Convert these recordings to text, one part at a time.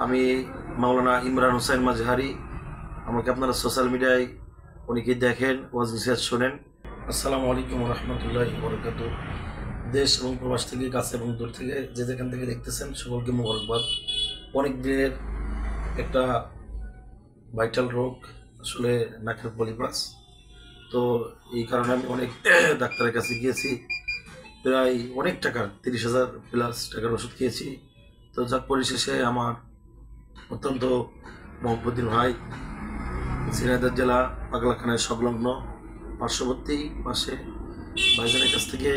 আমি মাওলানা ইমরান হোসেন মাজহারি। আমাকে আপনারা সোশ্যাল মিডিয়ায় অনেকেই দেখেন, ওয়াজ নসিহত শোনেন। আসসালামু আলাইকুম রহমতুল্লাহি বারাকাতুহু। দেশ এবং প্রবাস থেকে, কাছে এবং দূর থেকে যে যেখান থেকে দেখতেছেন সকলকে মোবারকবাদ। অনেক দিনের একটা ভাইটাল রোগ, আসলে নাকের পলিপাস। তো এই কারণে আমি অনেক ডাক্তারের কাছে গিয়েছি, প্রায় অনেক টাকার 30,000 প্লাস টাকার ওষুধ খেয়েছি। তো যার পরিশেষে আমার অত্যন্ত মহব্বতীর ভাই, ঝিনাইদহ জেলা পাগলাখানায় সংলগ্ন পার্শ্ববর্তী পাশে ভাইজানের কাছ থেকে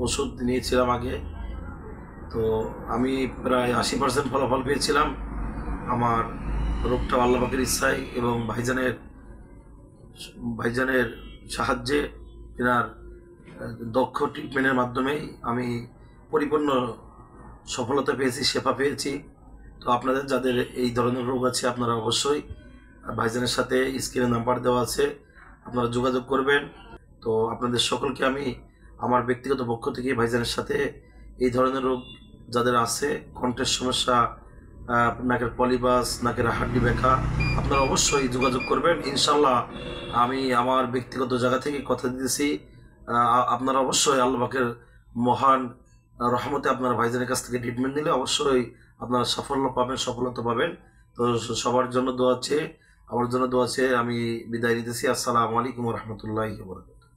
ওষুধ নিয়েছিলাম আগে। তো আমি প্রায় 80% ফলাফল পেয়েছিলাম আমার রোগটা আল্লাহ পাকের ইচ্ছায় এবং ভাইজানের সাহায্যে, এনার দক্ষ ট্রিটমেন্টের মাধ্যমেই আমি পরিপূর্ণ সফলতা পেয়েছি, শেফা পেয়েছি। তো আপনাদের যাদের এই ধরনের রোগ আছে, আপনারা অবশ্যই ভাইজানের সাথে স্ক্রিনে নাম্বার দেওয়া আছে, আপনারা যোগাযোগ করবেন। তো আপনাদের সকলকে আমি আমার ব্যক্তিগত পক্ষ থেকে ভাইজানের সাথে এই ধরনের রোগ যাদের আছে, কণ্ঠের সমস্যা, নাকের পলিপাস, নাকের হাড্ডি ব্যথা, আপনারা অবশ্যই যোগাযোগ করবেন। ইনশাল্লাহ আমি আমার ব্যক্তিগত জায়গা থেকে কথা দিতেছি, আপনারা অবশ্যই আল্লাহ পাকের মহান রহমতে আপনারা ভাইজানের কাছ থেকে ট্রিটমেন্ট নিলে অবশ্যই আপনারা সাফল্য পাবেন, সফলতা পাবেন। তো সবার জন্য দোয়া চেয়ে, আমার জন্য দোয়া চেয়ে আমি বিদায় নিতেছি। আসসালামু আলাইকুম রহমতুল্লাহি ওয়া বারাকাতুহু।